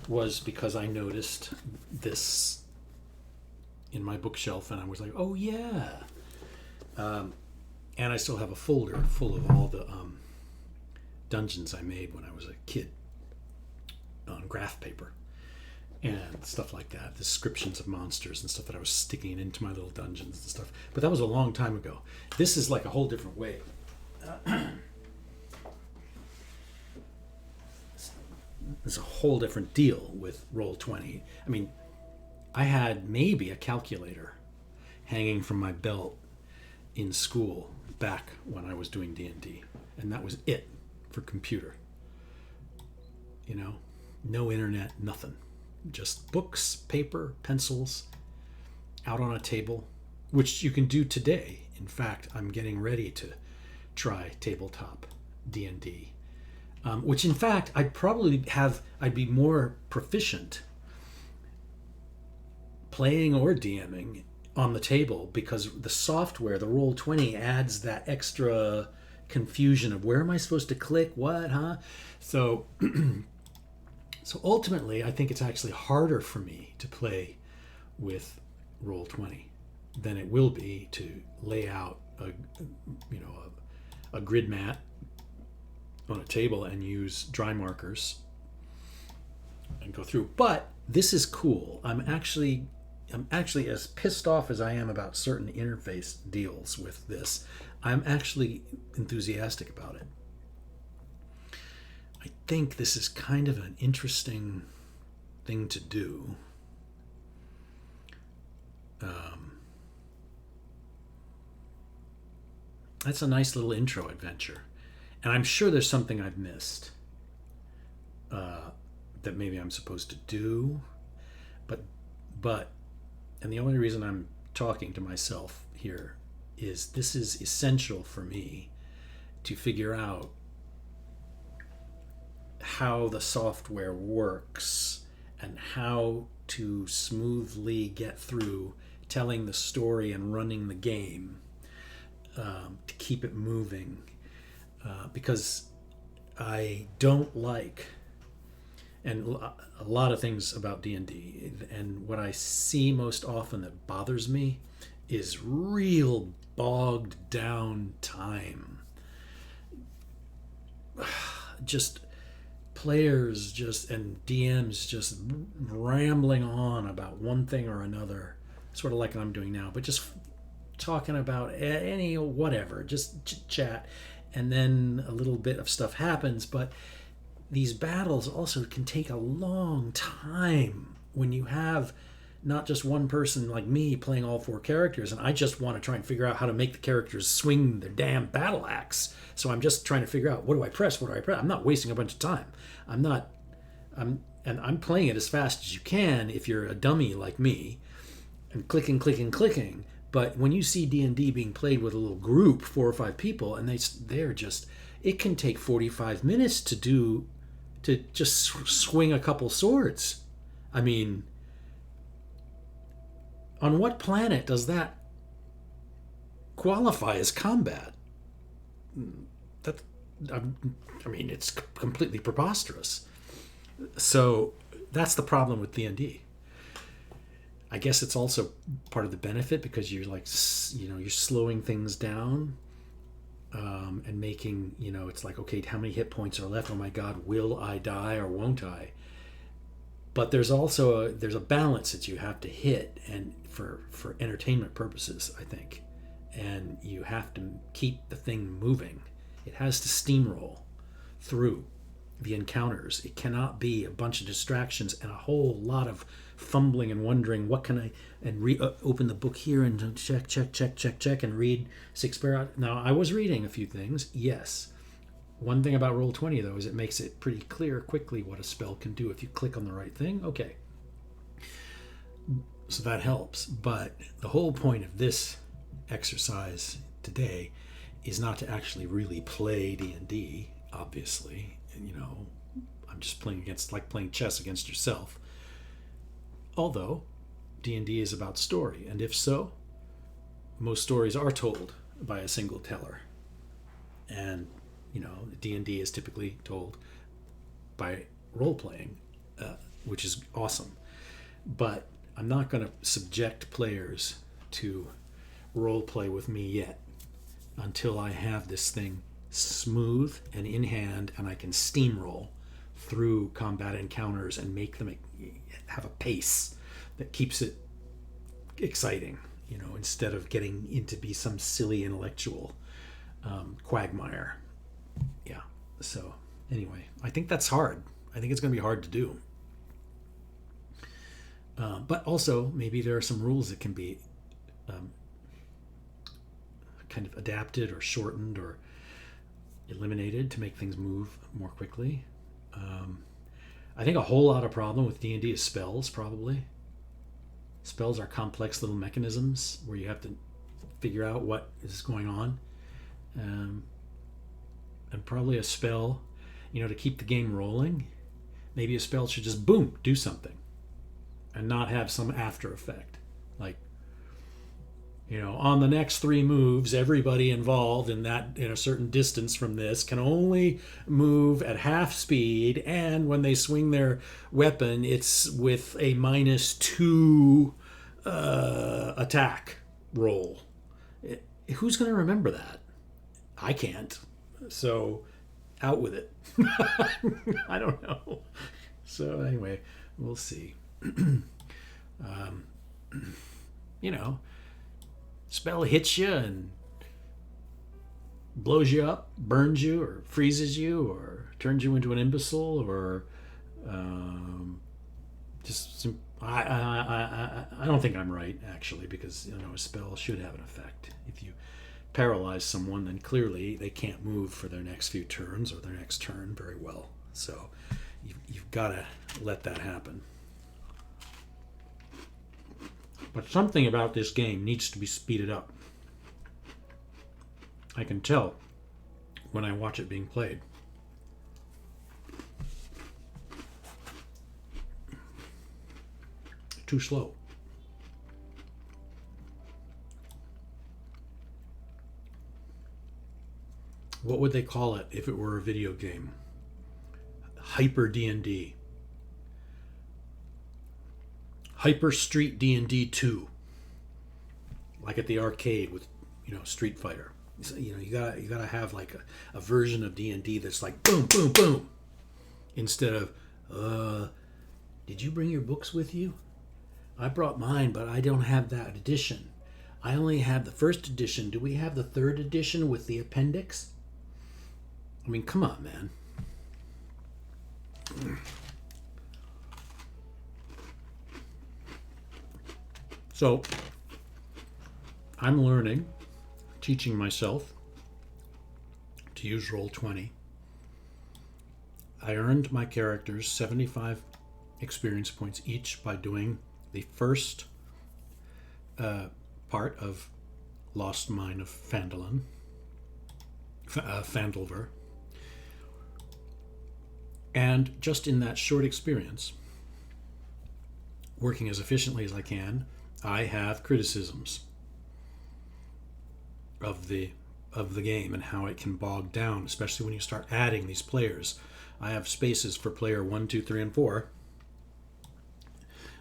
was because I noticed this in my bookshelf, and I was like, oh yeah. And I still have a folder full of all the dungeons I made when I was a kid on graph paper and stuff like that, descriptions of monsters and stuff that I was sticking into my little dungeons and stuff. But that was a long time ago. This is like a whole different way. It's a whole different deal with Roll20. I mean, I had maybe a calculator hanging from my belt in school back when I was doing D&D, and that was it for computer. You know, no internet, nothing. Just books, paper, pencils, out on a table, which you can do today. In fact, I'm getting ready to try tabletop D&D, which in fact I'd be more proficient playing or DMing on the table, because the software, the Roll20, adds that extra confusion of where am I supposed to click, what, huh? So ultimately, I think it's actually harder for me to play with Roll20 than it will be to lay out a grid mat on a table and use dry markers and go through. But this is cool. I'm actually as pissed off as I am about certain interface deals with this. I'm actually enthusiastic about it. I think this is kind of an interesting thing to do. That's a nice little intro adventure. And I'm sure there's something I've missed that maybe I'm supposed to do. But and the only reason I'm talking to myself here is this is essential for me to figure out how the software works and how to smoothly get through telling the story and running the game, to keep it moving, because I don't like, and a lot of things about D&D, and what I see most often that bothers me is real bogged down time. Just players and DMs just rambling on about one thing or another, sort of like I'm doing now, but just talking about any whatever, just chit-chat, and then a little bit of stuff happens. But these battles also can take a long time when you have not just one person like me playing all four characters, and I just want to try and figure out how to make the characters swing their damn battle axe. So I'm just trying to figure out, what do I press? I'm not wasting a bunch of time. I'm playing it as fast as you can if you're a dummy like me, and clicking. But when you see D&D being played with a little group, 4 or 5 people, and they're just, it can take 45 minutes to just swing a couple swords. I mean, on what planet does that qualify as combat? It's completely preposterous. So that's the problem with D&D. I guess it's also part of the benefit, because you're you're slowing things down, and making, it's like, okay, how many hit points are left? Oh my God, will I die or won't I? But there's also there's a balance that you have to hit, and for entertainment purposes, I think, and you have to keep the thing moving. It has to steamroll through the encounters. It cannot be a bunch of distractions and a whole lot of fumbling and wondering, what can I, and open the book here and check and read 6 paragraphs. Now, I was reading a few things, yes, One thing about Roll20 though is it makes it pretty clear quickly what a spell can do if you click on the right thing. Okay, so that helps. But the whole point of this exercise today is not to actually really play D&D. Obviously, I'm just playing against, like playing chess against yourself. Although D&D is about story, and if so, most stories are told by a single teller, and D&D is typically told by role playing, which is awesome. But I'm not going to subject players to role play with me yet until I have this thing smooth and in hand, and I can steamroll through combat encounters and make them have a pace that keeps it exciting, instead of getting into be some silly intellectual quagmire. Yeah. So anyway, I think that's hard. I think it's going to be hard to do. But also, maybe there are some rules that can be kind of adapted or shortened or eliminated to make things move more quickly. I think a whole lot of problem with D&D is spells, probably. Spells are complex little mechanisms where you have to figure out what is going on. And probably a spell, to keep the game rolling, maybe a spell should just, boom, do something and not have some after effect. Like, on the next 3 moves, everybody involved in a certain distance from this can only move at half speed, and when they swing their weapon, it's with a -2 attack roll. Who's going to remember that? I can't. So, out with it. I don't know. So anyway, we'll see. Spell hits you and blows you up, burns you, or freezes you, or turns you into an imbecile, or I don't think I'm right, actually, because a spell should have an effect. If you paralyze someone, then clearly they can't move for their next few turns or their next turn very well. So you've got to let that happen. But something about this game needs to be speeded up. I can tell when I watch it being played. Too slow. What would they call it if it were a video game? Hyper D&D. Hyper Street D&D 2. Like at the arcade with, Street Fighter. So, you gotta have like a version of D&D that's like boom, boom, boom. Instead of, did you bring your books with you? I brought mine, but I don't have that edition. I only have the first edition. Do we have the third edition with the appendix? I mean, come on, man. So, I'm learning, teaching myself to use Roll20. I earned my characters 75 experience points each by doing the first part of Lost Mine of Phandalin, Phandalver. And just in that short experience, working as efficiently as I can, I have criticisms of the game and how it can bog down, especially when you start adding these players. I have spaces for player 1, 2, 3, and 4.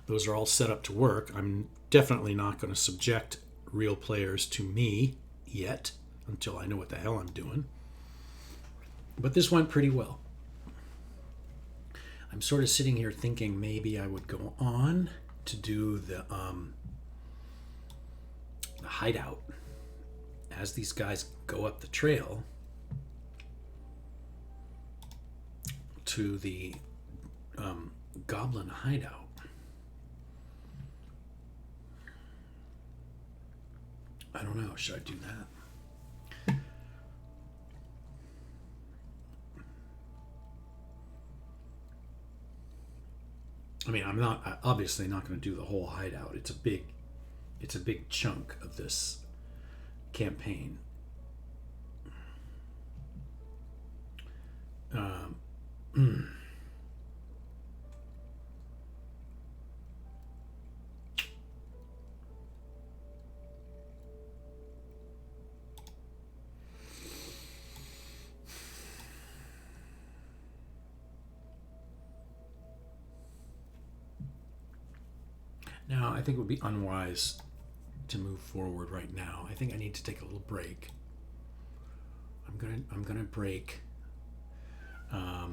Those are all set up to work. I'm definitely not going to subject real players to me yet, until I know what the hell I'm doing. But this went pretty well. I'm sort of sitting here thinking maybe I would go on to do the hideout as these guys go up the trail to the Goblin Hideout. I don't know. Should I do that? I mean, I'm not obviously not going to do the whole hideout. It's a big chunk of this campaign. Now, I think it would be unwise to move forward right now. I think I need to take a little break. I'm gonna break. I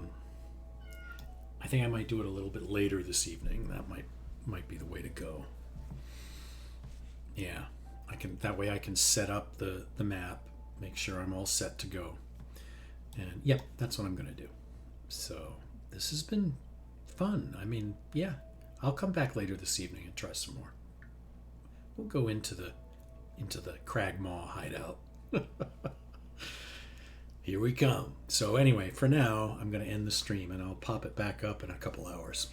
think I might do it a little bit later this evening. That might be the way to go. Yeah, I can. That way I can set up the map, make sure I'm all set to go. And yep, that's what I'm gonna do. So this has been fun. I mean, yeah, I'll come back later this evening and try some more. We'll go into the Cragmaw hideout. Here we come. So anyway, for now, I'm going to end the stream and I'll pop it back up in a couple hours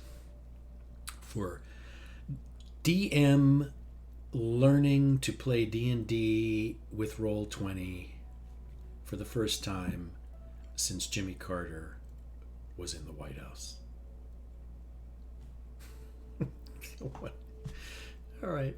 for DM learning to play D&D with Roll20 for the first time since Jimmy Carter was in the White House. All right.